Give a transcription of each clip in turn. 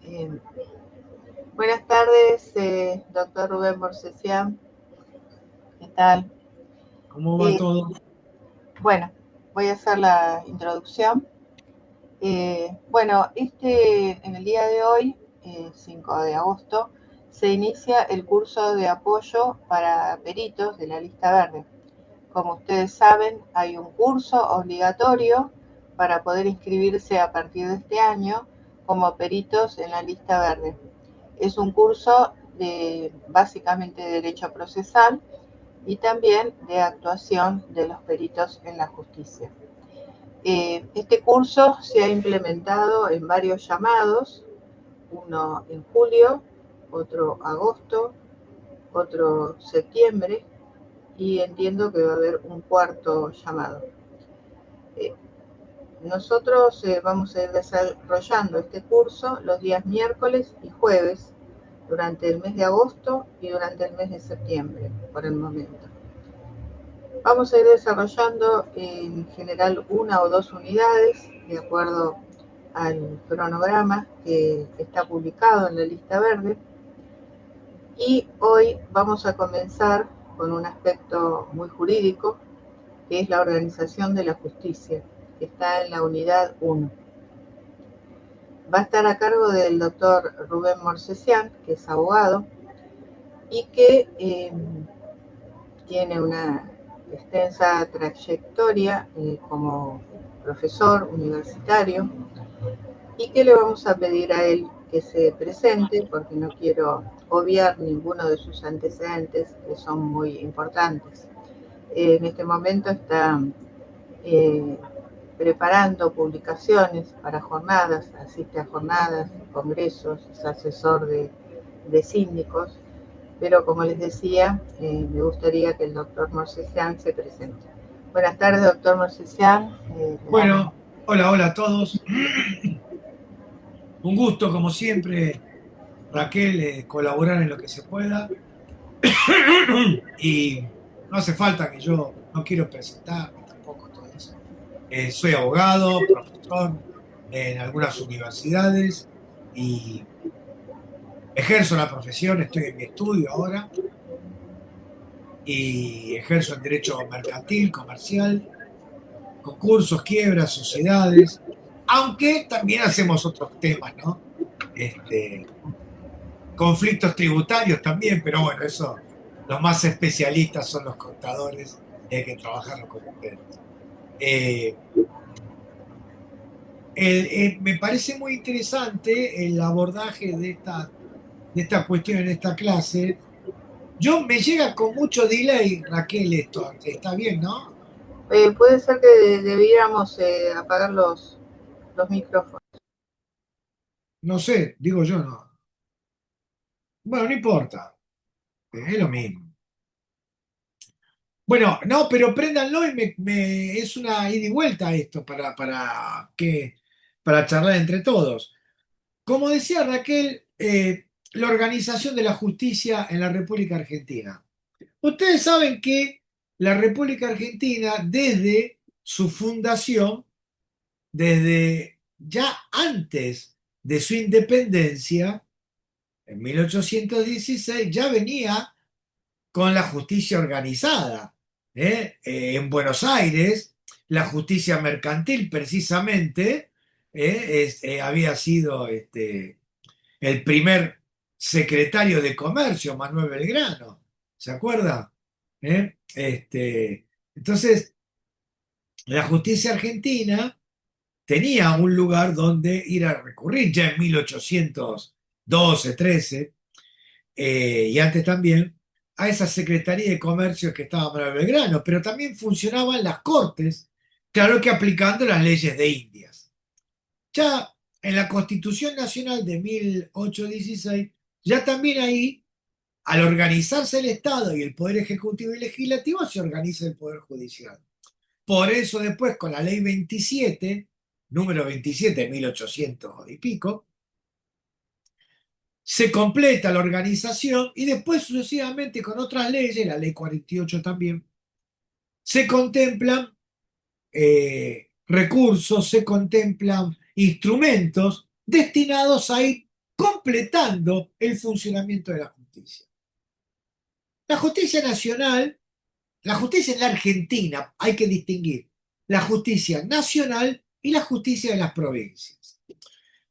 Eh, Buenas tardes, doctor Rubén Borsesian. ¿Qué tal? ¿Cómo va Eh, todo? bueno, voy a hacer la introducción. En el día de hoy, 5 de agosto, se inicia el curso de apoyo para peritos de la lista verde. Como ustedes saben, hay un curso obligatorio para poder inscribirse a partir de este año como peritos en la lista verde. Es un curso básicamente de derecho procesal y también de actuación de los peritos en la justicia. Este curso se ha implementado en varios llamados, uno en julio, otro agosto, otro septiembre, y entiendo que va a haber un cuarto llamado. Eh, Nosotros vamos a ir desarrollando este curso los días miércoles y jueves durante el mes de agosto y durante el mes de septiembre, por el momento. Vamos a ir desarrollando en general una o dos unidades de acuerdo al cronograma que está publicado en la lista verde. Y hoy vamos a comenzar con un aspecto muy jurídico, que es la organización de la justicia, que está en la unidad 1. Va a estar a cargo del doctor Rubén Morsesian, que es abogado y que tiene una extensa trayectoria como profesor universitario, y que le vamos a pedir a él que se presente porque no quiero obviar ninguno de sus antecedentes que son muy importantes. En este momento está eh, preparando publicaciones para jornadas, asiste a jornadas, congresos, es asesor de síndicos, pero como les decía, me gustaría que el doctor Morsesian se presente. Buenas tardes, doctor Morsesian. Le damos. Bueno, hola a todos. Un gusto, como siempre, Raquel, colaborar en lo que se pueda. Y no hace falta que yo, no quiero presentarme tampoco todo eso. Soy abogado, profesor en algunas universidades y ejerzo la profesión, estoy en mi estudio ahora y ejerzo en derecho mercantil, comercial, concursos, quiebras, sociedades, aunque también hacemos otros temas, ¿no? Este, conflictos tributarios también, pero bueno, eso, los más especialistas son los contadores y hay que trabajarlo con ustedes. Eh, Me parece muy interesante el abordaje de esta cuestión en esta clase. Yo me llega con mucho delay, Raquel, esto, está bien, ¿no? Puede ser que debiéramos apagar los micrófonos. No sé, digo yo no. Bueno, no importa, es lo mismo. Bueno, no, pero préndanlo y es una ida y vuelta esto para charlar entre todos. Como decía Raquel, la organización de la justicia en la República Argentina. Ustedes saben que la República Argentina, desde su fundación, desde ya antes de su independencia, en 1816, ya venía con la justicia organizada. En Buenos Aires, la justicia mercantil precisamente había sido el primer secretario de Comercio, Manuel Belgrano, ¿se acuerda? Entonces, la justicia argentina tenía un lugar donde ir a recurrir ya en 1812, 13, y antes también, a esa Secretaría de Comercio que estaba para Belgrano, pero también funcionaban las cortes, claro que aplicando las leyes de Indias. Ya en la Constitución Nacional de 1816, ya también ahí, al organizarse el Estado y el Poder Ejecutivo y Legislativo, se organiza el Poder Judicial. Por eso después, con la Ley 27, número 27 de 1800 y pico, se completa la organización y después sucesivamente con otras leyes, la ley 48 también, se contemplan recursos, se contemplan instrumentos destinados a ir completando el funcionamiento de la justicia. La justicia nacional, la justicia en la Argentina, hay que distinguir la justicia nacional y la justicia de las provincias.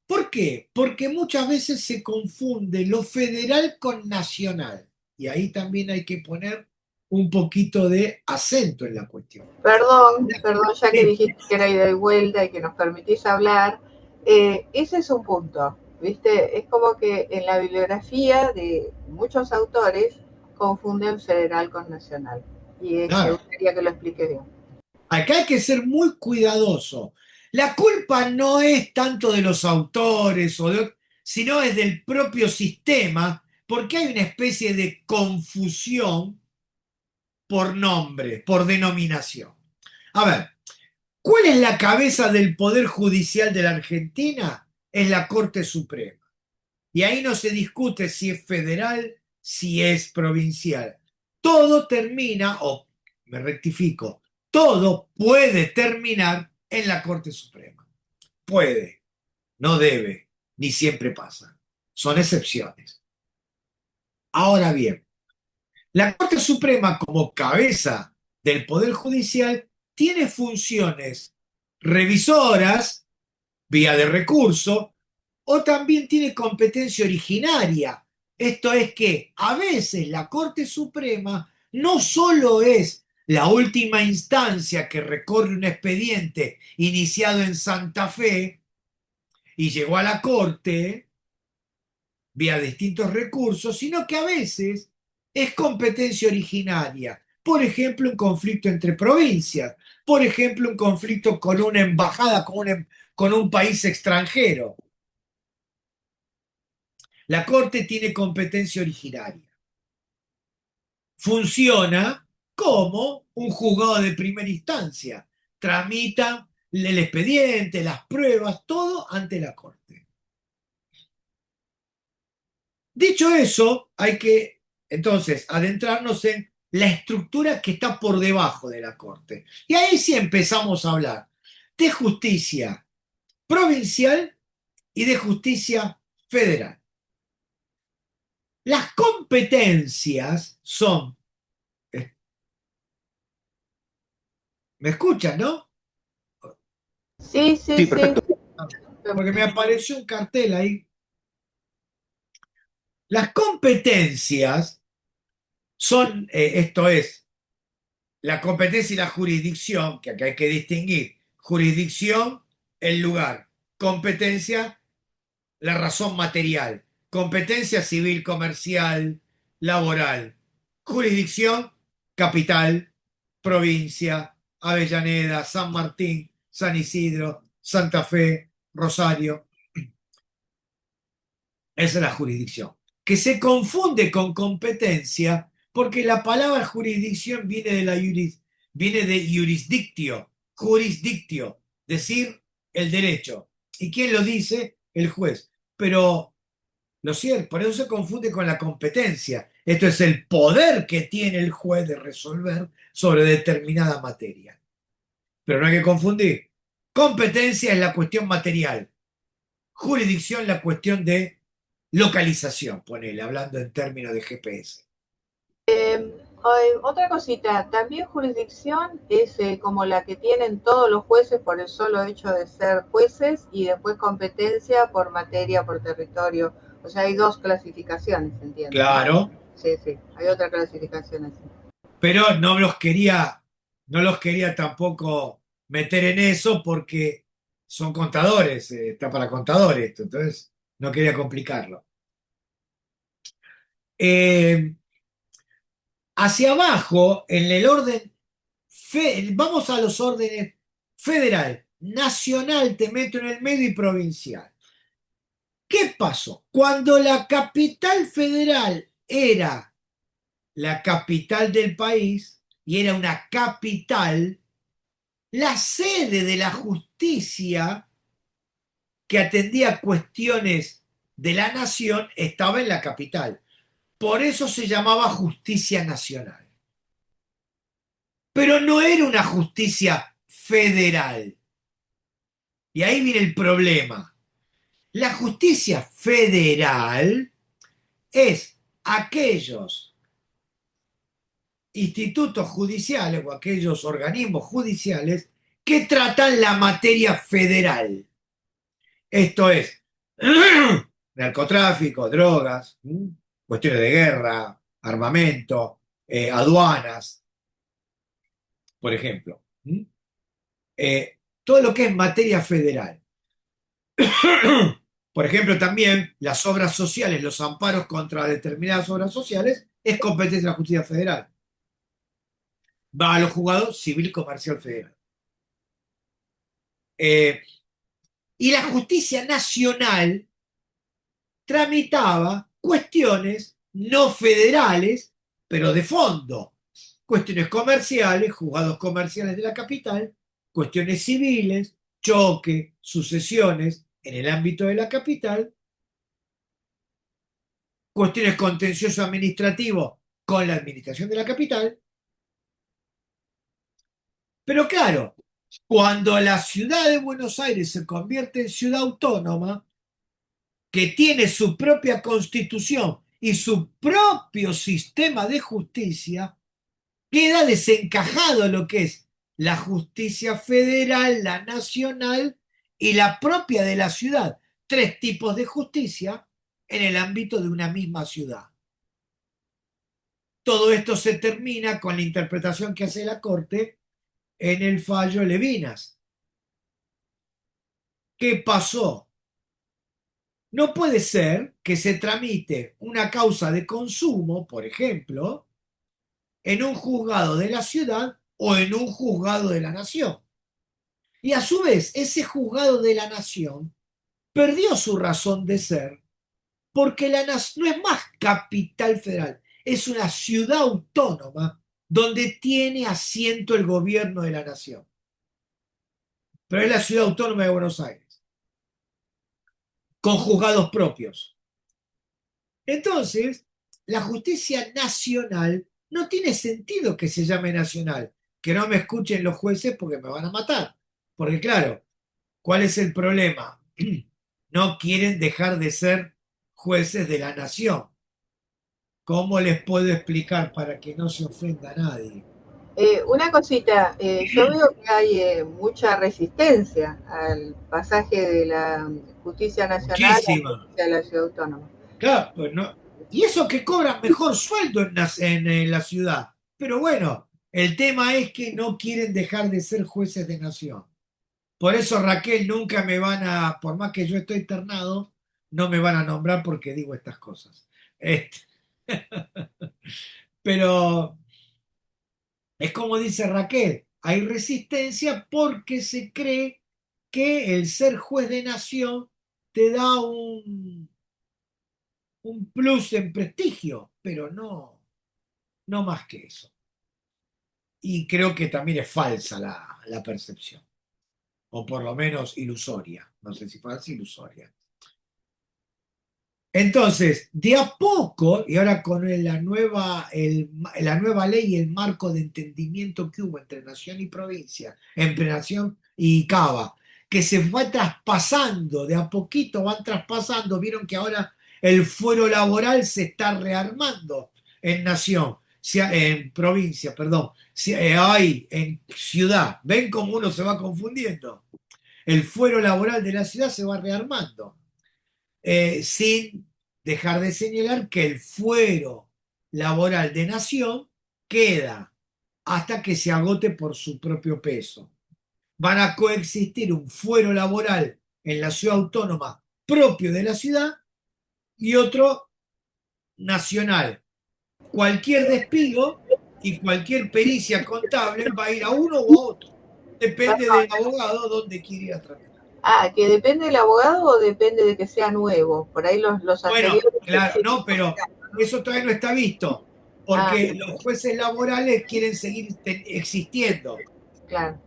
¿Por qué? Porque muchas veces se confunde lo federal con nacional. Y ahí también hay que poner un poquito de acento en la cuestión. Perdón, ya que Sí, dijiste que era ida y vuelta y que nos permitís hablar, ese es un punto, ¿viste? Es como que en la bibliografía de muchos autores confunden federal con nacional. Y me claro. gustaría que lo explique bien. Acá hay que ser muy cuidadoso. La culpa no es tanto de los autores, sino es del propio sistema, porque hay una especie de confusión por nombre, por denominación. A ver, ¿cuál es la cabeza del Poder Judicial de la Argentina? Es la Corte Suprema. Y ahí no se discute si es federal, si es provincial. Todo termina, o me rectifico, todo puede terminar en la Corte Suprema. Puede, no debe, ni siempre pasa. Son excepciones. Ahora bien, la Corte Suprema como cabeza del Poder Judicial tiene funciones revisoras, vía de recurso, o también tiene competencia originaria. Esto es que a veces la Corte Suprema no solo es la última instancia que recorre un expediente iniciado en Santa Fe y llegó a la Corte vía distintos recursos, sino que a veces es competencia originaria. Por ejemplo, un conflicto entre provincias, por ejemplo, un conflicto con una embajada, con un país extranjero. La Corte tiene competencia originaria. Funciona como un juzgado de primera instancia. Tramita el expediente, las pruebas, todo ante la Corte. Dicho eso, hay que entonces adentrarnos en la estructura que está por debajo de la Corte. Y ahí sí empezamos a hablar de justicia provincial y de justicia federal. Las competencias son, ¿me escuchan, no? Sí, sí, Sí, sí. perfecto. Porque me apareció un cartel ahí. Las competencias son, esto es, la competencia y la jurisdicción, que acá hay que distinguir. Jurisdicción, el lugar. Competencia, la razón material. Competencia civil, comercial, laboral. Jurisdicción, capital, provincia, Avellaneda, San Martín, San Isidro, Santa Fe, Rosario. Esa es la jurisdicción. Que se confunde con competencia porque la palabra jurisdicción viene de jurisdictio, decir el derecho. ¿Y quién lo dice? El juez. Pero lo cierto, por eso se confunde con la competencia. Esto es el poder que tiene el juez de resolver sobre determinada materia. Pero no hay que confundir. Competencia es la cuestión material. Jurisdicción la cuestión de localización, ponele, hablando en términos de GPS. Otra cosita, también jurisdicción es como la que tienen todos los jueces por el solo hecho de ser jueces y después competencia por materia, por territorio. O sea, hay dos clasificaciones, entiendo, ¿no? Claro, Sí, sí, hay otra clasificación así. pero no los quería tampoco meter en eso porque son contadores, está para contadores esto, entonces no quería complicarlo. Eh, Hacia abajo, en el orden, vamos a los órdenes federal, nacional, te meto en el medio y provincial. ¿Qué pasó? Cuando la capital federal era la capital del país y era una capital, la sede de la justicia que atendía cuestiones de la nación estaba en la capital. Por eso se llamaba justicia nacional. Pero no era una justicia federal. Y ahí viene el problema. La justicia federal es aquellos institutos judiciales o aquellos organismos judiciales que tratan la materia federal. Esto es narcotráfico, drogas, cuestiones de guerra, armamento, aduanas, por ejemplo. Todo lo que es materia federal. Por ejemplo, también las obras sociales, los amparos contra determinadas obras sociales, es competencia de la justicia federal. Va a los juzgados civil y comercial federal. Eh, y la justicia nacional tramitaba cuestiones no federales, pero de fondo. Cuestiones comerciales, juzgados comerciales de la capital, cuestiones civiles, choque, sucesiones en el ámbito de la capital, cuestiones contencioso administrativo con la administración de la capital. Pero claro, cuando la ciudad de Buenos Aires se convierte en ciudad autónoma, que tiene su propia constitución y su propio sistema de justicia, queda desencajado lo que es la justicia federal, la nacional y la propia de la ciudad. Tres tipos de justicia en el ámbito de una misma ciudad. Todo esto se termina con la interpretación que hace la Corte en el fallo Levinas. ¿Qué pasó? No puede ser que se tramite una causa de consumo, por ejemplo, en un juzgado de la ciudad o en un juzgado de la nación. Y a su vez, ese juzgado de la nación perdió su razón de ser porque la nación no es más capital federal, es una ciudad autónoma donde tiene asiento el gobierno de la nación. Pero es la ciudad autónoma de Buenos Aires, con juzgados propios. Entonces, la justicia nacional no tiene sentido que se llame nacional. Que no me escuchen los jueces porque me van a matar. Porque claro, ¿cuál es el problema? No quieren dejar de ser jueces de la nación. ¿Cómo les puedo explicar para que no se ofenda a nadie? Una cosita, yo veo que hay mucha resistencia al pasaje de la justicia nacional a la Muchísima. justicia de la ciudad autónoma. Claro, pues no. Y eso que cobran mejor sueldo en la ciudad. Pero bueno, el tema es que no quieren dejar de ser jueces de nación. Por eso, Raquel, nunca me van a, por más que yo estoy internado, no me van a nombrar porque digo estas cosas. Este, pero es como dice Raquel, hay resistencia porque se cree que el ser juez de nación te da un plus en prestigio, pero no, no más que eso. Y creo que también es falsa la percepción, o por lo menos ilusoria. No sé si falsa, ilusoria. Entonces, de a poco, y ahora con la nueva ley y el marco de entendimiento que hubo entre nación y provincia, entre nación y Cava, que se va traspasando, de a poquito van traspasando, vieron que ahora el fuero laboral se está rearmando en nación, en provincia, perdón, hay en ciudad, ven cómo uno se va confundiendo. El fuero laboral de la ciudad se va rearmando sin dejar de señalar que el fuero laboral de nación queda hasta que se agote por su propio peso. Van a coexistir un fuero laboral en la ciudad autónoma propio de la ciudad y otro nacional. Cualquier despido y cualquier pericia contable va a ir a uno u a otro. Depende del abogado donde quiere ir a tramitar. Ah, que depende del abogado o depende de que sea nuevo. Por ahí los Bueno, anteriores claro, sí. no, pero eso todavía no está visto, Ah, porque los jueces laborales quieren seguir existiendo. claro,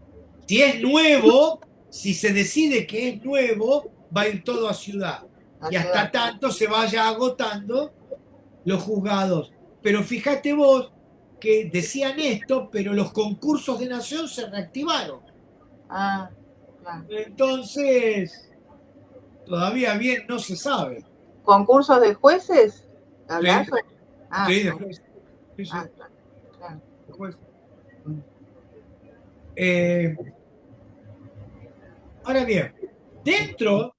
Si es nuevo, si se decide que es nuevo, va a ir todo a ciudad. Y ayuda. hasta tanto se vaya agotando los juzgados. Pero fíjate vos que decían esto, pero los concursos de nación se reactivaron. Ah, claro. Entonces, Todavía bien no se sabe. ¿Concursos de jueces? Sí, ¿Hablas? Ah, sí, de juez. Sí, sí, ah, claro, claro. de juez. Eh, Ahora bien, dentro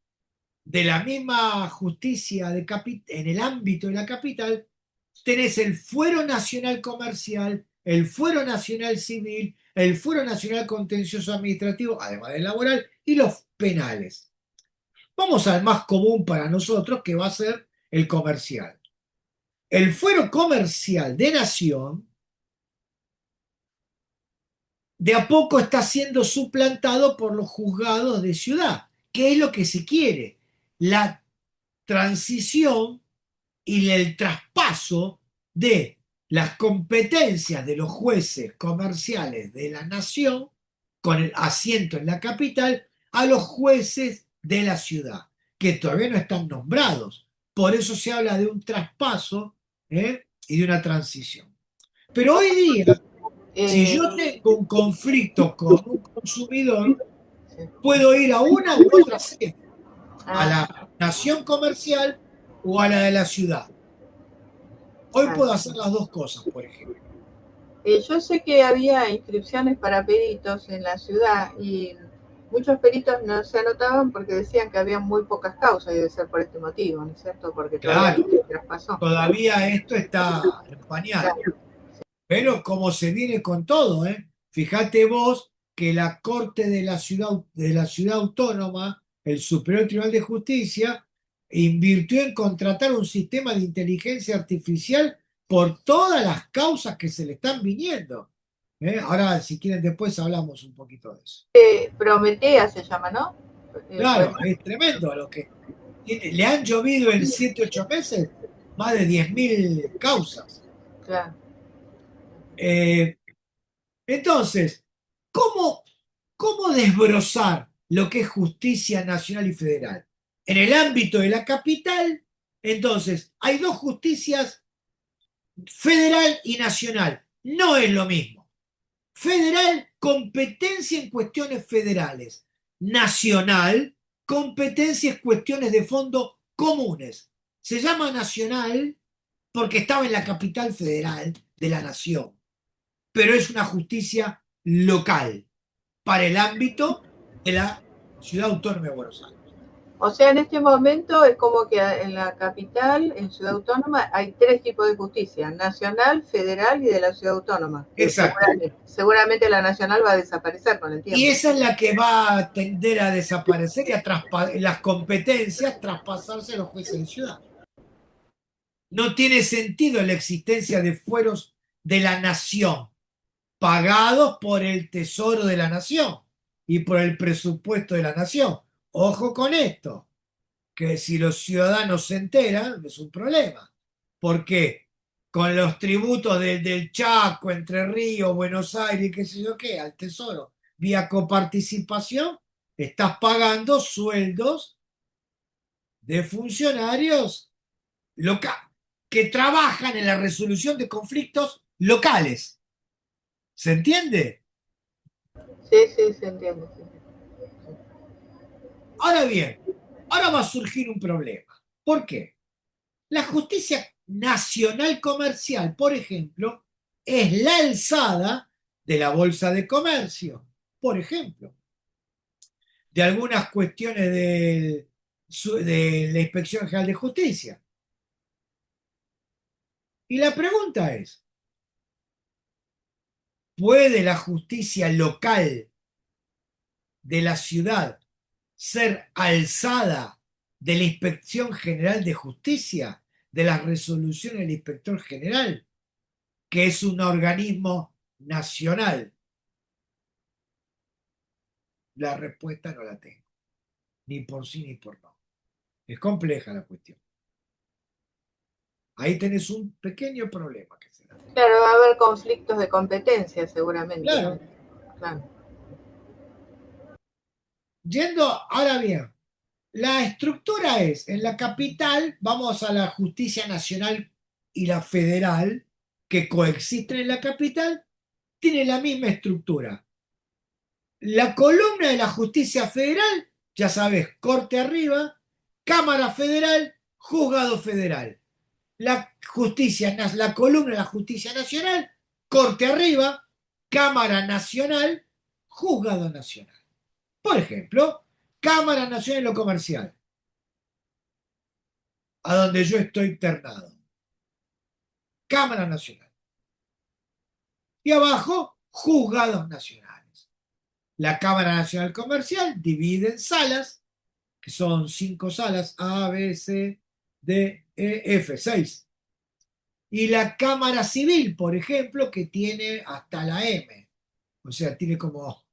de la misma justicia en el ámbito de la capital, tenés el Fuero Nacional Comercial, el Fuero Nacional Civil, el Fuero Nacional Contencioso Administrativo, además del laboral, y los penales. Vamos al más común para nosotros, que va a ser el comercial. El Fuero Comercial de Nación de a poco está siendo suplantado por los juzgados de ciudad. ¿Qué es lo que se quiere? La transición y el traspaso de las competencias de los jueces comerciales de la nación, con el asiento en la capital, a los jueces de la ciudad, que todavía no están nombrados. Por eso se habla de un traspaso, y de una transición. Pero hoy día, si Eh, yo tengo un conflicto con un consumidor, sí. puedo ir a una u otra sede, a Ah, la nación comercial o a la de la ciudad. Hoy claro. puedo hacer las dos cosas, por ejemplo. Yo sé que había inscripciones para peritos en la ciudad y muchos peritos no se anotaban porque decían que había muy pocas causas y debe ser por este motivo, ¿no es cierto? Porque todavía no Claro, se traspasó. todavía esto está en pañales, Claro, pero como se viene con todo, ¿eh? Fíjate vos que la Corte de la ciudad autónoma, el Superior Tribunal de Justicia, invirtió en contratar un sistema de inteligencia artificial por todas las causas que se le están viniendo. Ahora, si quieren, después hablamos un poquito de eso. Prometea se llama, ¿no? Pues, Claro, es tremendo a lo que le han llovido en 7, 8 meses más de 10.000 causas. claro. Eh, entonces, ¿cómo, ¿cómo desbrozar lo que es justicia nacional y federal? En el ámbito de la capital, entonces, hay dos justicias, federal y nacional. No es lo mismo. Federal, competencia en cuestiones federales. Nacional, competencia en cuestiones de fondo comunes. Se llama nacional porque estaba en la capital federal de la nación, pero es una justicia local para el ámbito de la ciudad autónoma de Buenos Aires. O sea, en este momento es como que en la capital, en Ciudad Autónoma, hay tres tipos de justicia, nacional, federal y de la Ciudad Autónoma, que Exacto. seguramente la nacional va a desaparecer con el Y tiempo. esa es la que va a tender a desaparecer y a las competencias traspasarse a los jueces de ciudad. No tiene sentido la existencia de fueros de la nación, pagados por el tesoro de la nación y por el presupuesto de la nación. Ojo con esto, que si los ciudadanos se enteran, es un problema. ¿Por qué? Con los tributos del Chaco, Entre Ríos, Buenos Aires y qué sé yo qué, al tesoro, vía coparticipación, estás pagando sueldos de funcionarios locales que trabajan en la resolución de conflictos locales. ¿Se entiende? Sí, sí, se entiende. Sí. Ahora bien, ahora va a surgir un problema. ¿Por qué? La justicia nacional comercial, por ejemplo, es la alzada de la Bolsa de Comercio, por ejemplo, de algunas cuestiones de la Inspección General de Justicia. Y la pregunta es, ¿puede la justicia local de la ciudad ser alzada de la Inspección General de Justicia, de las resoluciones del Inspector General, que es un organismo nacional? La respuesta no la tengo, ni por sí ni por no. Es compleja la cuestión. Ahí tenés un pequeño problema que se da. Claro, va a haber conflictos de competencia seguramente. Claro, Claro. yendo ahora bien, la estructura es, en la capital, vamos a la justicia nacional y la federal, que coexisten en la capital, tiene la misma estructura. La columna de la justicia federal, ya sabes, corte arriba, Cámara Federal, Juzgado Federal. La justicia, la columna de la Justicia Nacional, Corte arriba, Cámara Nacional, Juzgado Nacional. Por ejemplo, Cámara Nacional de lo Comercial, a donde yo estoy internado. Cámara Nacional. Y abajo, Juzgados Nacionales. La Cámara Nacional Comercial divide en salas, que son 5 salas, A, B, C, D, E, F, 6. Y la Cámara Civil, por ejemplo, que tiene hasta la M, o sea, tiene como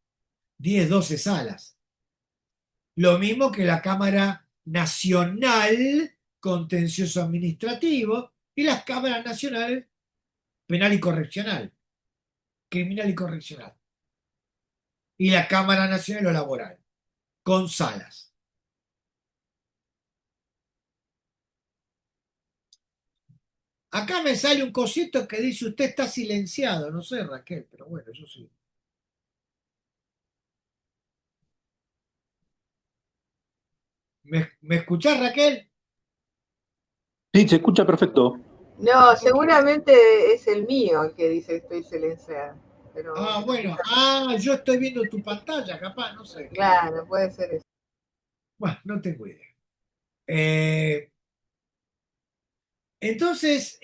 10, 12 salas. Lo mismo que la Cámara Nacional Contencioso Administrativo y las cámaras nacionales penal y correccional, criminal y correccional. Y la Cámara Nacional de lo Laboral, con salas. Acá me sale un cosito que dice usted está silenciado, no sé Raquel, pero bueno, yo sí. ¿Me escuchás Raquel? Sí, se escucha perfecto. No, seguramente es el mío el que dice estoy silenciado. Pero Bueno, yo estoy viendo tu pantalla, capaz, no sé qué. claro, puede ser eso. Bueno, no tengo idea. Eh, entonces,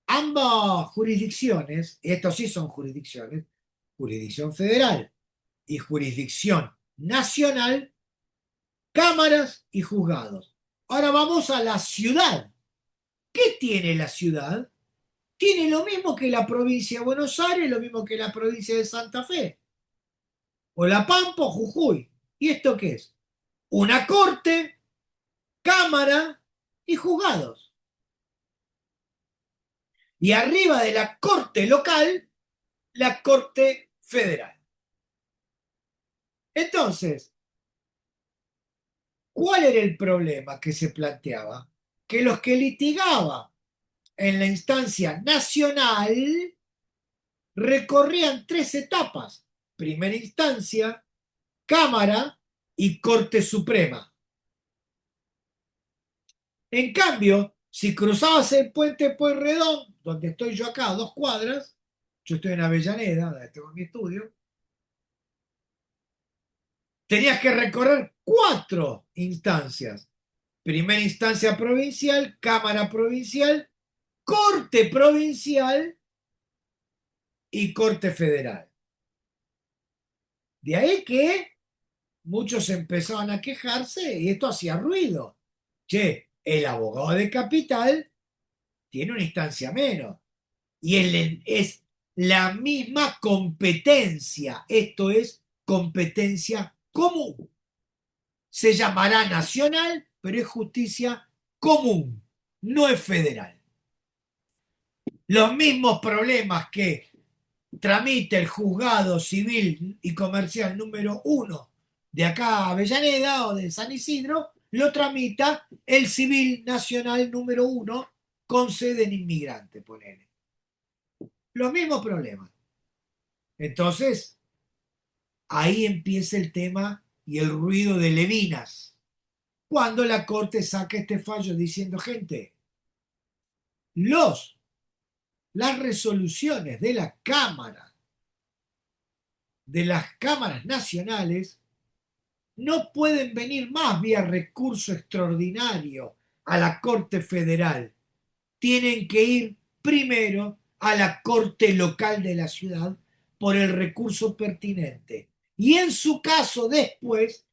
ambas jurisdicciones, estos sí son jurisdicciones, jurisdicción federal y jurisdicción nacional, cámaras y juzgados. Ahora vamos a la ciudad. ¿Qué tiene la ciudad? Tiene lo mismo que la provincia de Buenos Aires, lo mismo que la provincia de Santa Fe, o La Pampa o Jujuy. ¿Y esto qué es? Una corte, cámara y juzgados. Y arriba de la corte local, la corte federal. Entonces, ¿cuál era el problema que se planteaba? Que los que litigaban en la instancia nacional recorrían 3 etapas: primera instancia, Cámara y Corte Suprema. En cambio, si cruzabas el puente Pueyrredón, donde estoy yo acá, a 2 cuadras, yo estoy en Avellaneda, donde tengo mi estudio, tenías que recorrer 4 instancias. Primera instancia provincial, Cámara Provincial, Corte Provincial y Corte Federal. De ahí que muchos empezaban a quejarse y esto hacía ruido. Che, el abogado de capital tiene una instancia menos y él es la misma competencia, esto es competencia común. Se llamará nacional, pero es justicia común, no es federal. Los mismos problemas que tramita el juzgado civil y comercial número 1 de acá a Avellaneda o de San Isidro, lo tramita el civil nacional número 1 con sede en inmigrante, ponele. Los mismos problemas. Entonces, ahí empieza el tema y el ruido de Levinas. Cuando la Corte saca este fallo diciendo, gente, las resoluciones de la Cámara, de las cámaras nacionales, no pueden venir más vía recurso extraordinario a la Corte Federal. Tienen que ir primero a la Corte Local de la ciudad por el recurso pertinente. Y en su caso, después,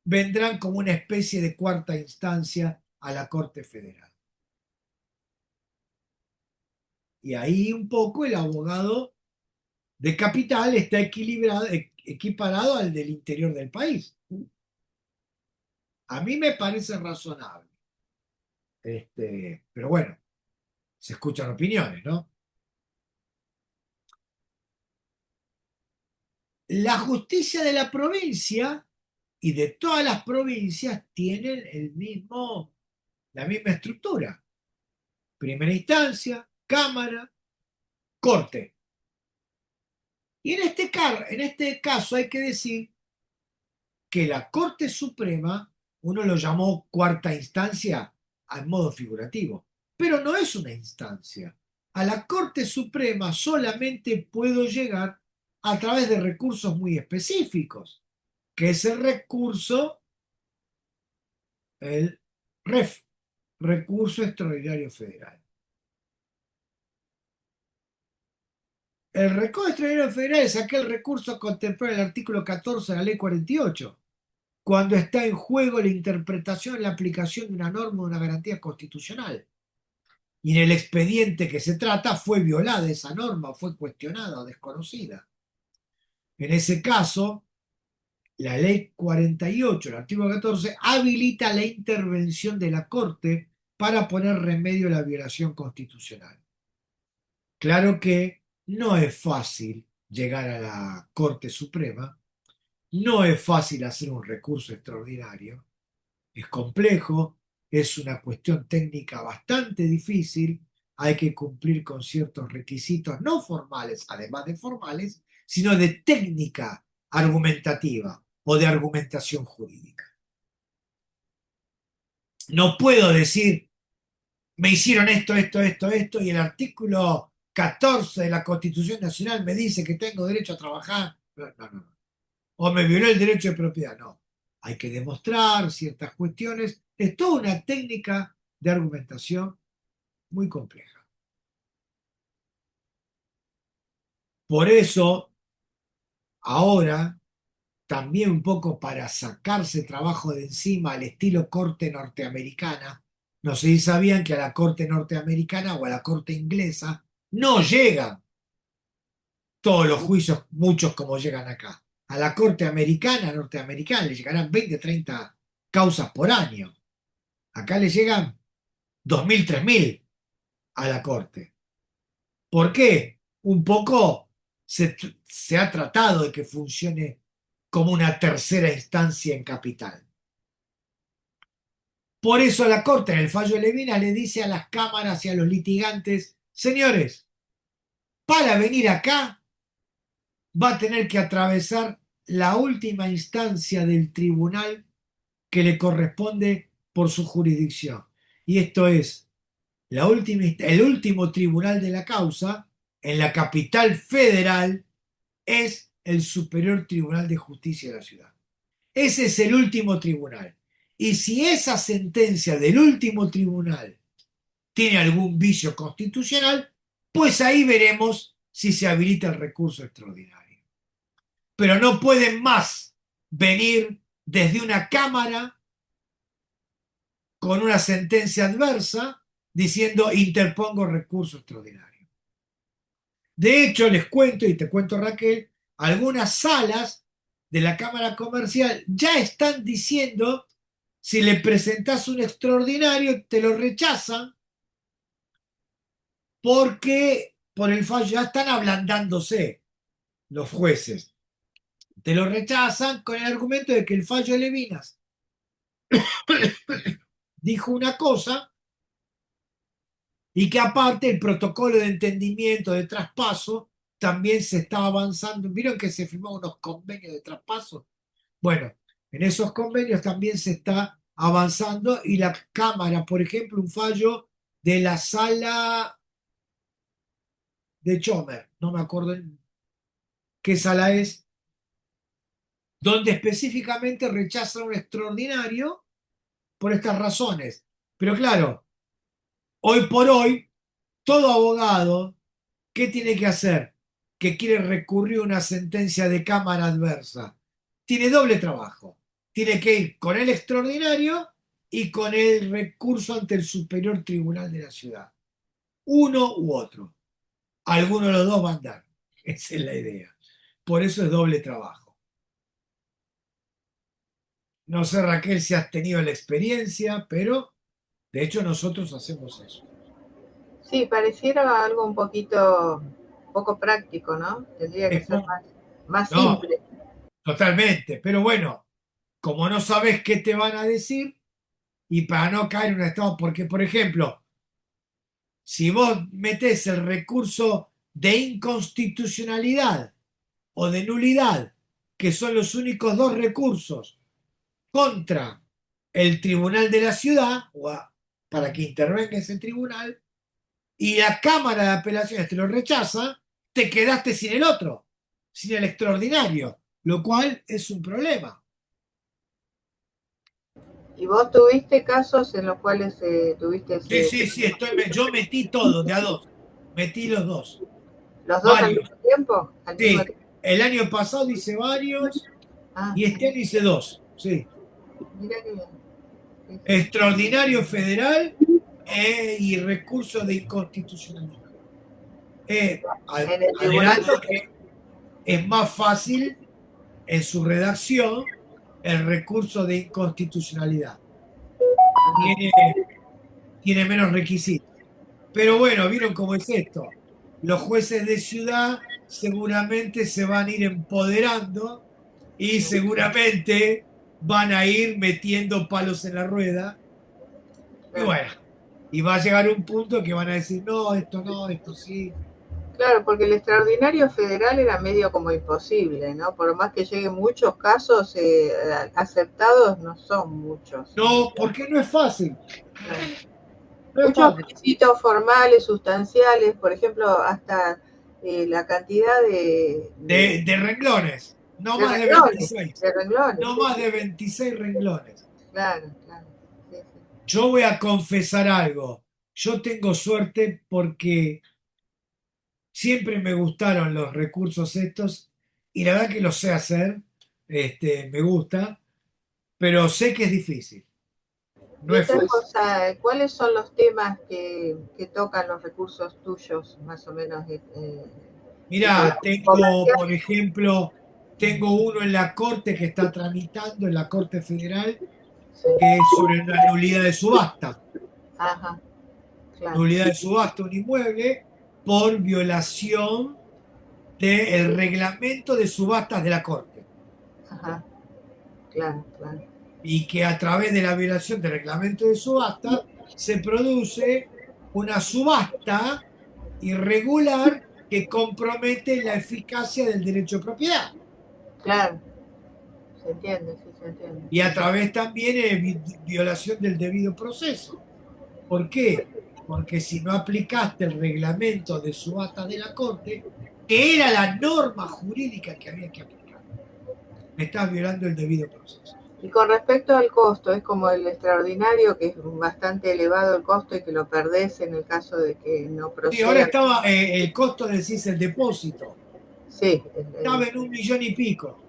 vendrán como una especie de cuarta instancia a la Corte Federal. Y ahí un poco el abogado de capital está equiparado al del interior del país. A mí me parece razonable. Pero bueno, se escuchan opiniones, ¿no? La justicia de la provincia y de todas las provincias tienen la misma estructura. Primera instancia, Cámara, Corte. Y en este caso hay que decir que la Corte Suprema, uno lo llamó cuarta instancia en modo figurativo, pero no es una instancia. A la Corte Suprema solamente puedo llegar a través de recursos muy específicos, que es el recurso, el REF, Recurso Extraordinario Federal. El recurso extraordinario federal es aquel recurso contemplado en el artículo 14 de la ley 48, cuando está en juego la interpretación y la aplicación de una norma o una garantía constitucional. Y en el expediente que se trata fue violada esa norma, fue cuestionada o desconocida. En ese caso, la ley 48, el artículo 14, habilita la intervención de la Corte para poner remedio a la violación constitucional. Claro que no es fácil llegar a la Corte Suprema, no es fácil hacer un recurso extraordinario, es complejo, es una cuestión técnica bastante difícil, hay que cumplir con ciertos requisitos no formales, además de formales, sino de técnica argumentativa o de argumentación jurídica. No puedo decir, me hicieron esto, y el artículo 14 de la Constitución Nacional me dice que tengo derecho a trabajar. No. O me violó el derecho de propiedad. No. Hay que demostrar ciertas cuestiones. Es toda una técnica de argumentación muy compleja. Por eso, ahora, también un poco para sacarse trabajo de encima al estilo corte norteamericana, no sé si sabían que a la corte norteamericana o a la corte inglesa no llegan todos los juicios, muchos como llegan acá. A la corte americana, norteamericana, le llegarán 20, 30 causas por año. Acá le llegan 2.000, 3.000 a la corte. ¿Por qué? Un poco se ha tratado de que funcione como una tercera instancia en capital. Por eso la Corte, en el fallo de Levina, le dice a las cámaras y a los litigantes, señores, para venir acá va a tener que atravesar la última instancia del tribunal que le corresponde por su jurisdicción. Y esto es el último tribunal de la causa en la capital federal es el Superior Tribunal de Justicia de la ciudad. Ese es el último tribunal. Y si esa sentencia del último tribunal tiene algún vicio constitucional, pues ahí veremos si se habilita el recurso extraordinario. Pero no pueden más venir desde una cámara con una sentencia adversa diciendo interpongo recurso extraordinario. De hecho, les cuento, y te cuento Raquel, algunas salas de la Cámara Comercial ya están diciendo si le presentás un extraordinario te lo rechazan porque por el fallo ya están ablandándose los jueces. Te lo rechazan con el argumento de que el fallo de Levinas dijo una cosa y que aparte el protocolo de entendimiento de traspaso también se está avanzando. ¿Vieron que se firmaron unos convenios de traspaso? Bueno, en esos convenios también se está avanzando y la Cámara, por ejemplo, un fallo de la sala de Chomer, no me acuerdo en qué sala es, donde específicamente rechazan un extraordinario por estas razones. Pero claro, hoy por hoy, todo abogado, ¿qué tiene que hacer? Que quiere recurrir a una sentencia de cámara adversa. Tiene doble trabajo. Tiene que ir con el extraordinario y con el recurso ante el Superior Tribunal de la Ciudad. Uno u otro. Alguno de los dos va a andar. Esa es la idea. Por eso es doble trabajo. No sé, Raquel, si has tenido la experiencia, pero de hecho nosotros hacemos eso. Sí, pareciera algo un poco práctico, ¿no? Tendría que ser más No, simple. totalmente. Pero bueno, como no sabes qué te van a decir, y para no caer en un estado, porque por ejemplo, si vos metés el recurso de inconstitucionalidad o de nulidad que son los únicos dos recursos contra el tribunal de la ciudad, para que intervenga ese tribunal, y la Cámara de Apelaciones te lo rechaza, te quedaste sin el otro, sin el extraordinario, lo cual es un problema. ¿Y vos tuviste casos en los cuales tuviste Sí, yo metí todo, de a dos, metí los dos, los dos al varios. mismo tiempo? ¿Al mismo Sí, tiempo? el año pasado hice varios Ah, y este año hice dos, sí. mira qué bien. Sí, sí. Extraordinario federal y recurso de inconstitucionalidad. En el tribunal. Adelanto que es más fácil en su redacción el recurso de inconstitucionalidad. Tiene, tiene menos requisitos. Pero bueno, ¿vieron cómo es esto? Los jueces de ciudad seguramente se van a ir empoderando y seguramente van a ir metiendo palos en la rueda. Y Claro. bueno, y va a llegar un punto que van a decir, no, esto sí. Claro, porque el extraordinario federal era medio como imposible, ¿no? Por más que lleguen muchos casos aceptados, no son muchos. No, porque no es fácil. Claro. No es Muchos fácil. requisitos formales, sustanciales, por ejemplo, hasta la cantidad De renglones, no de más de renglones, 26. de renglones, No sí, más sí, de 26 renglones. claro, claro, sí, sí. Yo voy a confesar algo. Yo tengo suerte porque siempre me gustaron los recursos estos y la verdad que los sé hacer. Me gusta, pero sé que es difícil. No Y es otra fácil. cosa, ¿cuáles son los temas que tocan los recursos tuyos, más o menos, Mirá, tengo, por comerciales? ejemplo, tengo uno en la Corte que está tramitando, en la Corte Federal, Sí. que es sobre una nulidad de subasta. Ajá, claro. Nulidad de subasta un inmueble por violación del reglamento de subastas de la Corte. Ajá, claro, claro. Y que a través de la violación del reglamento de subasta se produce una subasta irregular que compromete la eficacia del derecho de propiedad. Claro, se entiende, sí, se entiende. Y a través también de violación del debido proceso. ¿Por qué? Porque si no aplicaste el reglamento de subasta de la Corte, que era la norma jurídica que había que aplicar, me estás violando el debido proceso. Y con respecto al costo, es como el extraordinario, que es bastante elevado el costo y que lo perdés en el caso de que no Sí, ahora proceda. estaba el costo, decís, el depósito, Sí, estaba en 1 millón y pico.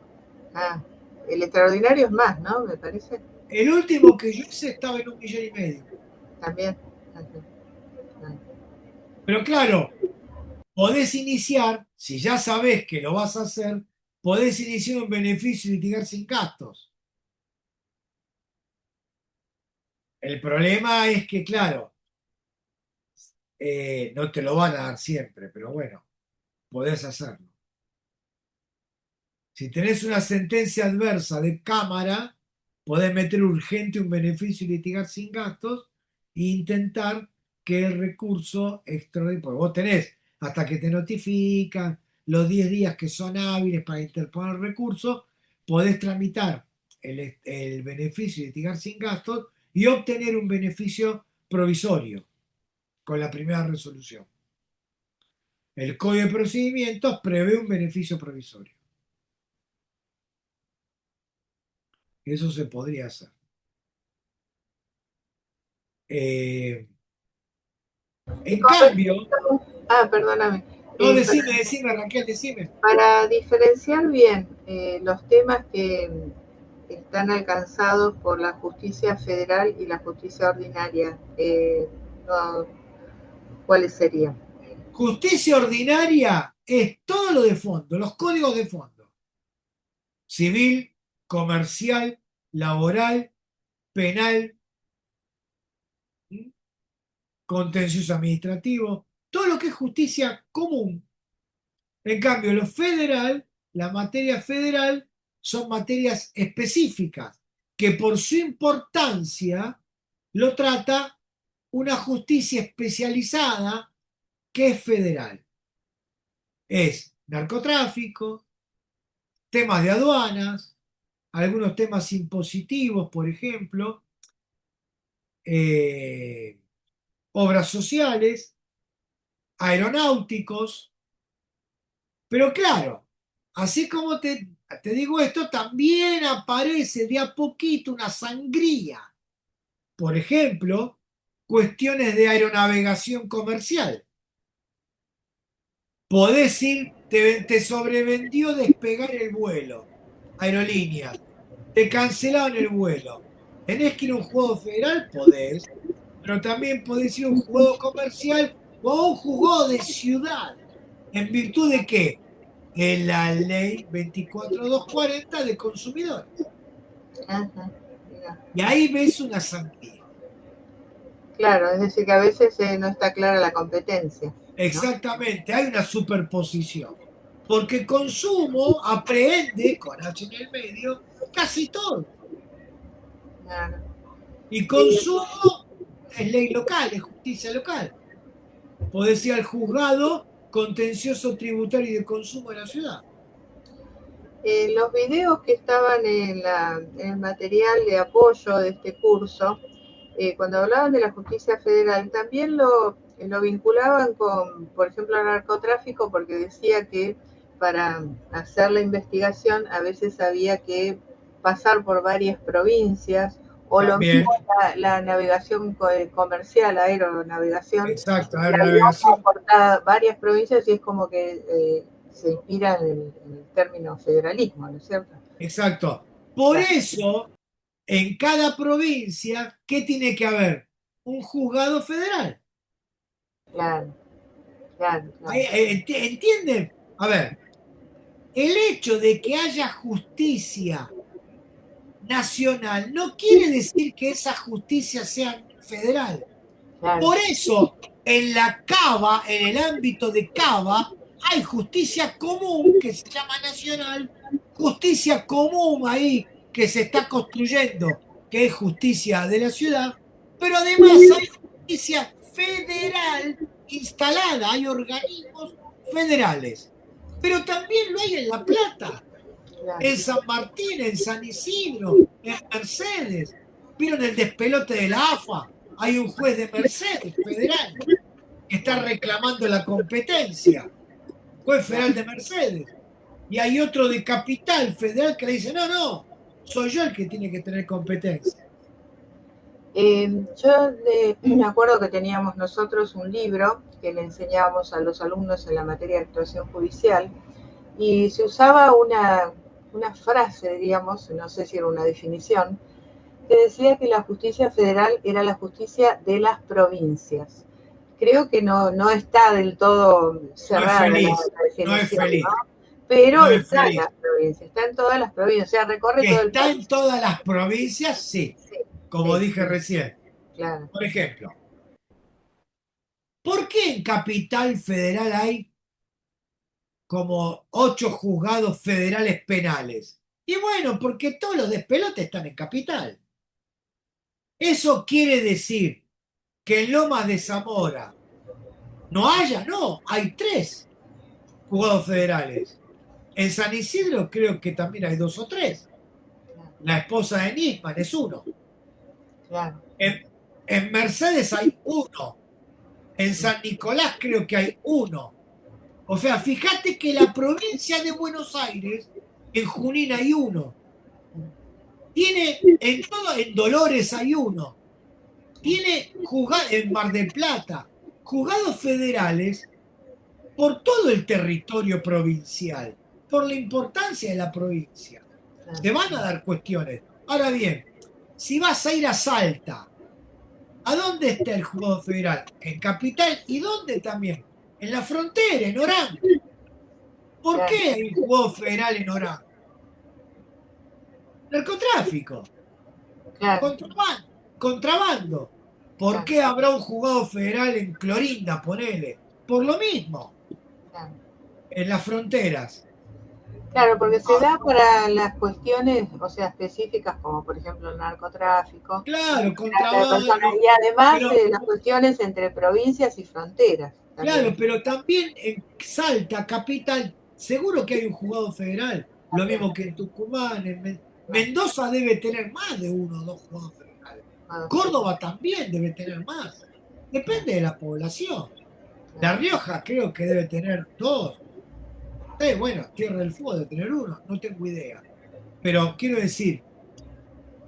ah, el extraordinario es más, ¿no? Me parece. El último que yo hice estaba en 1 millón y medio. También. Ajá, ah, Pero claro, podés iniciar, si ya sabés que lo vas a hacer, podés iniciar un beneficio y litigar sin gastos. El problema es que, claro, no te lo van a dar siempre, pero bueno, podés hacerlo. Si tenés una sentencia adversa de cámara, podés meter urgente un beneficio y litigar sin gastos e intentar que el recurso extraordinario, porque vos tenés hasta que te notifican los 10 días que son hábiles para interponer el recurso, podés tramitar el beneficio y litigar sin gastos y obtener un beneficio provisorio con la primera resolución. El Código de Procedimientos prevé un beneficio provisorio. Eso se podría hacer. Eh, y en con cambio, respecto, perdóname. no, Para, decime, Raquel, decime. para diferenciar bien los temas que están alcanzados por la justicia federal y la justicia ordinaria, no, ¿cuáles serían? Justicia ordinaria es todo lo de fondo, los códigos de fondo. Civil, comercial, laboral, penal, contencioso administrativo, todo lo que es justicia común. En cambio, lo federal, la materia federal, son materias específicas que por su importancia lo trata una justicia especializada que es federal. Es narcotráfico, temas de aduanas, algunos temas impositivos, por ejemplo, eh, obras sociales, aeronáuticos, pero claro, así como te digo esto, también aparece de a poquito una sangría. Por ejemplo, cuestiones de aeronavegación comercial. Podés ir, te sobrevendió despegar el vuelo, aerolíneas, te cancelaron el vuelo. ¿Tenés que ir a un juego federal? Podés, pero también podés ir a un juzgado comercial o a un juzgado de ciudad. ¿En virtud de qué? De la ley 24240 de consumidores. Ajá, mira. Y ahí ves una sangría. Claro, es decir, que a veces no está clara la competencia, ¿no? Exactamente, hay una superposición. Porque consumo aprehende, con H en el medio, casi todo. Claro. Y Eh, consumo es ley local, es justicia local. Podés ir al juzgado contencioso tributario y de consumo de la ciudad. los videos que estaban en el material de apoyo de este curso, cuando hablaban de la justicia federal, también lo vinculaban con, por ejemplo, el narcotráfico, porque decía que para hacer la investigación a veces había que pasar por varias provincias, o lo mismo También, la navegación comercial, aeronavegación, exacto, de aviones aeronavegación, por varias provincias, y es como que se inspira en el término federalismo, ¿no es cierto? exacto. Por Claro, eso, en cada provincia, ¿qué tiene que haber? Un juzgado federal. claro, claro, claro. ¿Entienden? A ver, el hecho de que haya justicia nacional no quiere decir que esa justicia sea federal. Claro. Por eso, en la Cava, en el ámbito de Cava, hay justicia común que se llama nacional, justicia común ahí que se está construyendo, que es justicia de la ciudad, pero además hay justicia federal instalada, hay organismos federales. Pero también lo hay en La Plata, Claro. en San Martín, en San Isidro, en Mercedes. ¿Vieron el despelote de la AFA? Hay un juez de Mercedes federal que está reclamando la competencia, juez federal de Mercedes. Y hay otro de Capital Federal que le dice, no, no, soy yo el que tiene que tener competencia. Yo me acuerdo que teníamos nosotros un libro que le enseñábamos a los alumnos en la materia de actuación judicial, y se usaba una frase, diríamos, no sé si era una definición, que decía que la justicia federal era la justicia de las provincias. Creo que no está del todo No es cerrada feliz, la no es definición, feliz, ¿no? Pero no es está en las feliz. provincias, está en todas las provincias, o sea, recorre Que todo el está en país. todas las provincias, sí, Sí, como sí, dije recién. claro. Por ejemplo, ¿por qué en Capital Federal hay como 8 juzgados federales penales? Y bueno, porque todos los despelotes están en Capital. Eso quiere decir que en Lomas de Zamora no haya, no, hay 3 juzgados federales. En San Isidro creo que también hay 2 o 3. La esposa de Nisman es uno. Claro, En Mercedes hay uno. En San Nicolás creo que hay uno. O sea, fíjate que la provincia de Buenos Aires, en Junín hay uno. Tiene en Dolores hay uno. Tiene juzgados en Mar del Plata, juzgados federales por todo el territorio provincial, por la importancia de la provincia. Se van a dar cuestiones. Ahora bien, si vas a ir a Salta, ¿a dónde está el juzgado federal? En Capital. ¿Y dónde también? En la frontera, en Orán. ¿Por claro, qué hay un juzgado federal en Orán? Narcotráfico, claro, contrabando, contrabando. ¿Por claro, qué habrá un juzgado federal en Clorinda, ponele? Por lo mismo, claro. en las fronteras. Claro, porque se Ah, da para las cuestiones, o sea, específicas, como por ejemplo el narcotráfico, claro, trata de personas, contrabando, y además pero las cuestiones entre provincias y fronteras claro, también. pero también en Salta, capital, seguro que hay un juzgado federal. lo mismo que en Tucumán, Mendoza debe tener más de uno o dos juzgados federales. Córdoba también debe tener más. Depende de la población. La Rioja creo que debe tener dos. Bueno, Tierra del Fuego debe tener uno, no tengo idea. Pero quiero decir,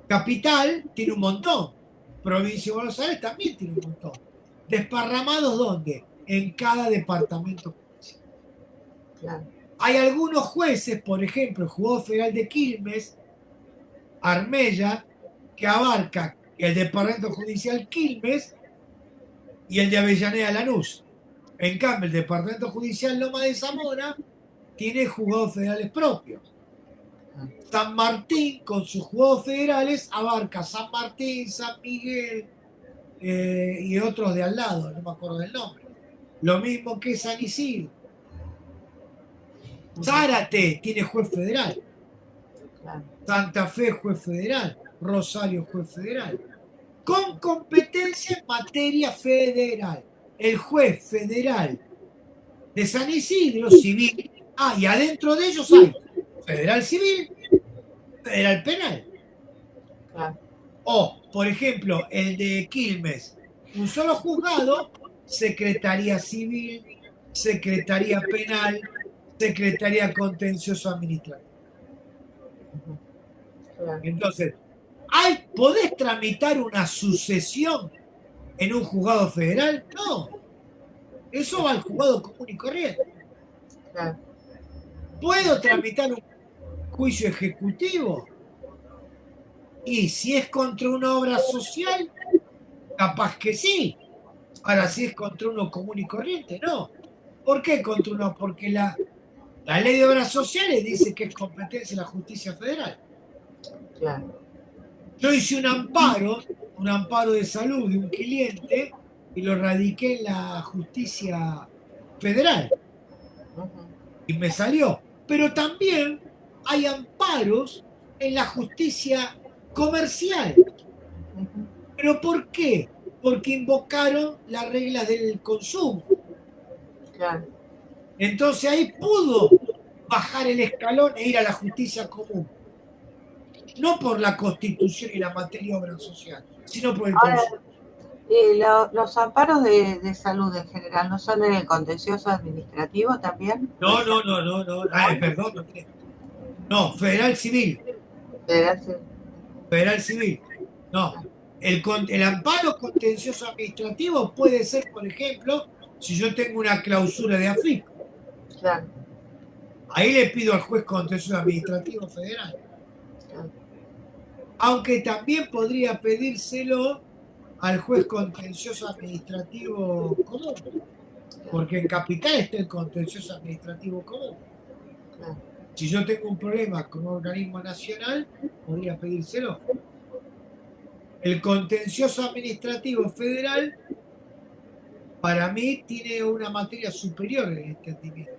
Capital tiene un montón. Provincia de Buenos Aires también tiene un montón. ¿Desparramados dónde? En cada departamento judicial. Claro. Hay algunos jueces, por ejemplo, el juzgado federal de Quilmes, Armella, que abarca el departamento judicial Quilmes y el de Avellaneda Lanús. En cambio, el departamento judicial Loma de Zamora tiene juzgados federales propios. San Martín, con sus juzgados federales, abarca San Martín, San Miguel y otros de al lado, no me acuerdo del nombre. Lo mismo que San Isidro. Zárate tiene juez federal. Claro. Santa Fe, juez federal. Rosario, juez federal. Con competencia en materia federal. El juez federal de San Isidro, civil. Y adentro de ellos hay federal civil, federal penal. Claro. O, por ejemplo, el de Quilmes, un solo juzgado, secretaría civil, secretaría penal, secretaría contencioso administrativo. Claro. Entonces, ¿podés tramitar una sucesión en un juzgado federal? No. Eso va al juzgado común y corriente. Claro. ¿Puedo tramitar un juicio ejecutivo? Y si es contra una obra social, capaz que sí. Ahora, si es contra uno común y corriente, no. ¿Por qué contra uno? Porque la ley de obras sociales dice que es competencia de la justicia federal. Claro. Yo hice un amparo de salud de un cliente y lo radiqué en la justicia federal y me salió. Pero también hay amparos en la justicia comercial. ¿Pero por qué? Porque invocaron las reglas del consumo. Claro. Entonces ahí pudo bajar el escalón e ir a la justicia común. No por la Constitución y la materia de obra social, sino por el Ahora, consumo. los amparos de salud en general, ¿no son en el contencioso administrativo también? No. Perdón. No, federal civil. Federal civil. No. El amparo contencioso administrativo puede ser, por ejemplo, si yo tengo una clausura de AFIP. Claro. Ahí le pido al juez contencioso administrativo federal. Claro. Aunque también podría pedírselo al juez contencioso administrativo común. Porque en Capital está el contencioso administrativo común. Claro. Si yo tengo un problema con un organismo nacional, podría pedírselo. El contencioso administrativo federal, para mí, tiene una materia superior en el entendimiento.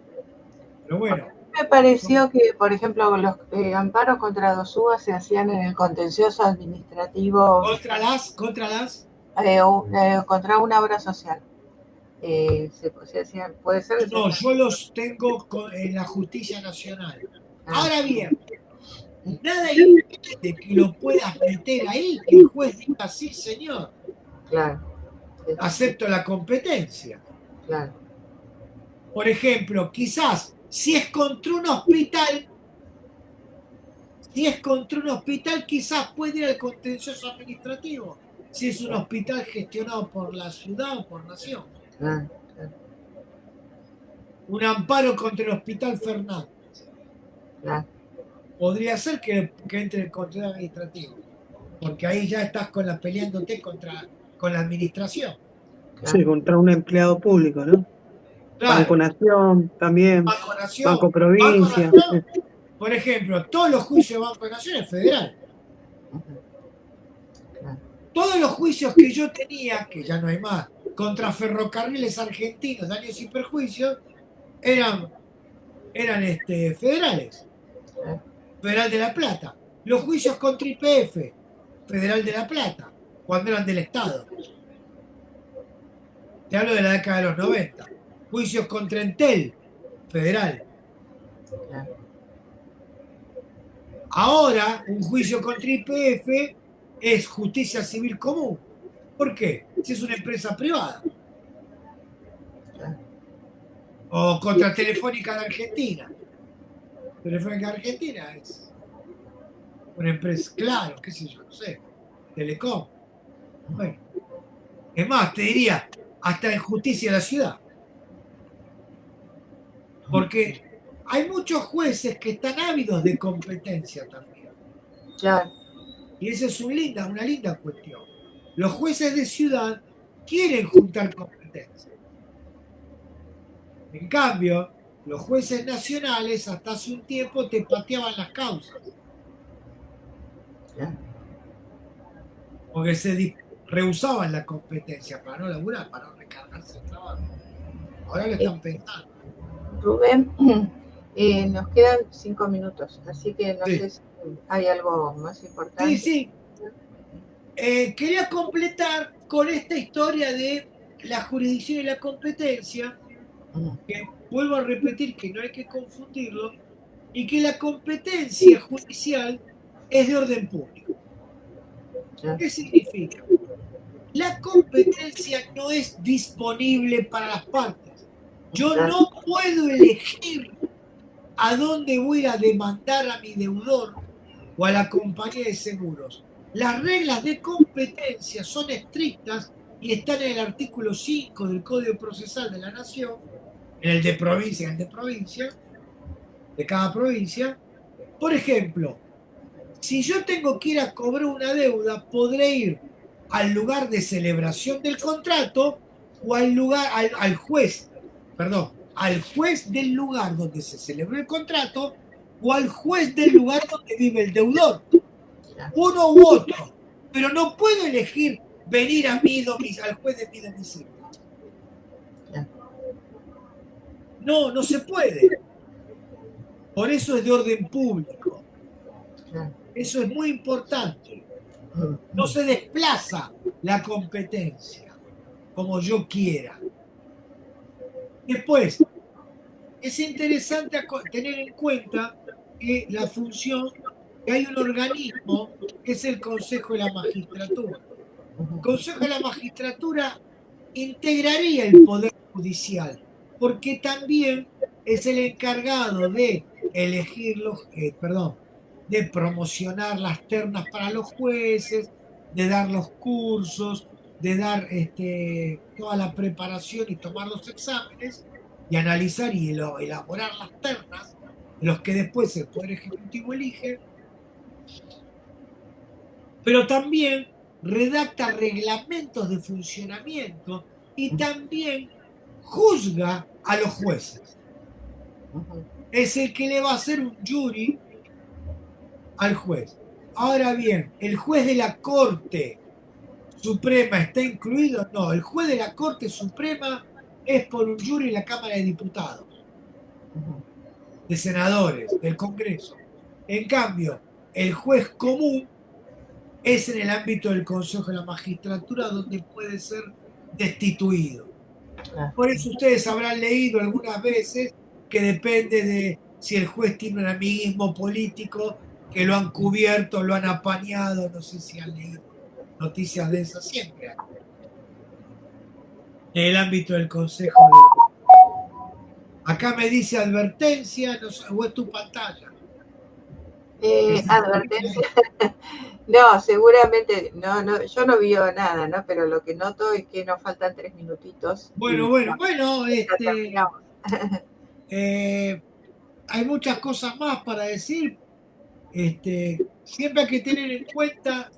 Pero bueno. Me pareció que, por ejemplo, los amparos contra dos uvas se hacían en el contencioso administrativo contra una obra social. Se hacían, puede ser. No, yo los tengo en la justicia nacional. Ahora bien, nada impide que lo puedas meter ahí, que el juez diga sí, señor. Claro. Acepto la competencia. Claro. Por ejemplo, quizás si es contra un hospital, quizás puede ir al contencioso administrativo. Si es un hospital gestionado por la ciudad o por nación. Claro. Un amparo contra el Hospital Fernández. Claro. Podría ser que entre el control administrativo, porque ahí ya estás peleándote con la administración. Claro. Sí, contra un empleado público, ¿no? Claro. Banco Nación también. Banco Nación. Banco Provincia. Banco Nación, por ejemplo, todos los juicios de Banco Nación es federal. Claro. Todos los juicios que yo tenía, que ya no hay más, contra ferrocarriles argentinos, daños y perjuicios, eran federales. Federal de La Plata. Los juicios contra YPF, Federal de La Plata, cuando eran del Estado. Te hablo de la década de los 90. Juicios contra Entel, federal. Ahora, un juicio contra YPF es justicia civil común. ¿Por qué? Si es una empresa privada. O contra Telefónica de Argentina. Telefónica de Argentina es una empresa, claro, qué sé yo, no sé, Telecom. Bueno, es más, te diría, hasta en justicia de la ciudad. Porque hay muchos jueces que están ávidos de competencia también. Claro, Y esa es una linda cuestión. Los jueces de ciudad quieren juntar competencia. En cambio, los jueces nacionales hasta hace un tiempo te pateaban las causas. claro. Porque rehusaban la competencia para no laburar, para no recargarse el trabajo. Ahora lo están pensando. Rubén, nos quedan 5 minutos, así que no Sí, sé si hay algo más sí, importante. sí. Quería completar con esta historia de la jurisdicción y la competencia, que vuelvo a repetir que no hay que confundirlo, y que la competencia judicial es de orden público. Claro, ¿Qué significa? La competencia no es disponible para las partes. Yo claro, no puedo elegir a dónde voy a demandar a mi deudor o a la compañía de seguros. Las reglas de competencia son estrictas y están en el artículo 5 del Código Procesal de la Nación, en el de provincia, en el de provincia, de cada provincia. Por ejemplo, si yo tengo que ir a cobrar una deuda, podré ir al lugar de celebración del contrato o al lugar, al juez, perdón, al juez del lugar donde se celebró el contrato o al juez del lugar donde vive el deudor, claro, uno u otro, pero no puedo elegir venir a al juez de mi domicilio. claro, No, no se puede. Por eso es de orden público. claro. Eso es muy importante. No se desplaza la competencia como yo quiera. Después, es interesante tener en cuenta que la función, que hay un organismo que es el Consejo de la Magistratura. El Consejo de la Magistratura integraría el Poder Judicial, porque también es el encargado de elegir perdón, de promocionar las ternas para los jueces, de dar los cursos, de dar toda la preparación y tomar los exámenes y analizar y elaborar las ternas de los que después el Poder Ejecutivo elige, pero también redacta reglamentos de funcionamiento y también juzga a los jueces. Es el que le va a hacer un jury al juez. Ahora bien, ¿el juez de la Corte Suprema está incluido? No, el juez de la Corte Suprema es por un jury en la Cámara de Diputados, de senadores, del Congreso. En cambio, el juez común es en el ámbito del Consejo de la Magistratura donde puede ser destituido. Claro. Por eso ustedes habrán leído algunas veces que depende de si el juez tiene un amiguismo político, que lo han cubierto, lo han apañado, no sé si han leído noticias de esas siempre hay. En el ámbito del Consejo de... Acá me dice advertencia, no sé, o es tu pantalla. Advertencia. No, seguramente, no, no, yo no veo nada, ¿no? Pero lo que noto es que nos faltan 3 minutitos Bueno, y bueno, bueno, ya terminamos. hay muchas cosas más para decir. Siempre hay que tener en cuenta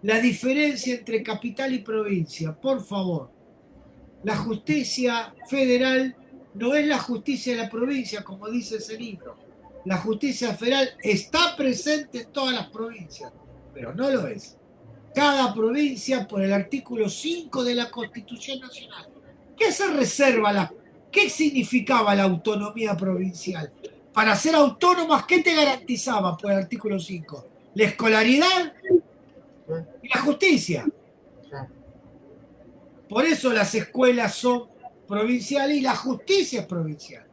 la diferencia entre capital y provincia, por favor. La justicia federal no es la justicia de la provincia, como dice ese libro. La justicia federal está presente en todas las provincias, pero no lo es. Cada provincia, por el artículo 5 de la Constitución Nacional. ¿Qué se reserva qué significaba la autonomía provincial? Para ser autónomas, ¿qué te garantizaba por el artículo 5? La escolaridad y la justicia. Por eso las escuelas son provinciales y la justicia es provincial.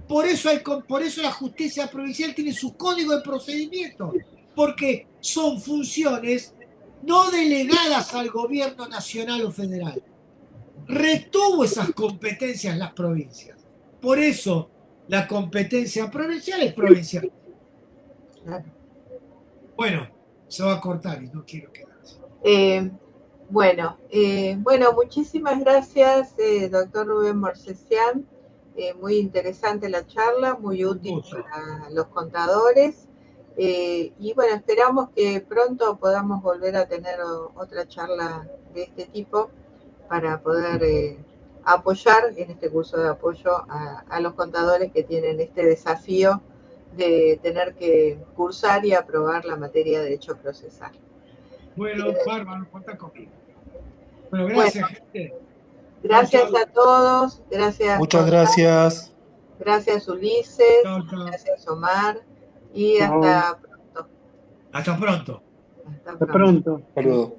Por eso, por eso la justicia provincial tiene su código de procedimiento, porque son funciones no delegadas al gobierno nacional o federal. Retuvo esas competencias las provincias. Por eso la competencia provincial es provincial. Claro. Bueno, se va a cortar y no quiero quedarse. Bueno, muchísimas gracias, doctor Rubén Morsesian. Muy interesante la charla, muy útil para los contadores. Y bueno, esperamos que pronto podamos volver a tener otra charla de este tipo para poder apoyar en este curso de apoyo a los contadores que tienen este desafío de tener que cursar y aprobar la materia de derecho procesal. Bueno, bárbaro, cuenta conmigo. Bueno, Bueno, gracias, gente. gracias Chau, chau. a todos, gracias Muchas Gonzalo, gracias. gracias Ulises, Chau, chau. gracias Omar y Chau. hasta pronto. Hasta pronto. Hasta Hasta pronto. pronto. Saludos.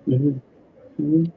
Ujú. Ujú.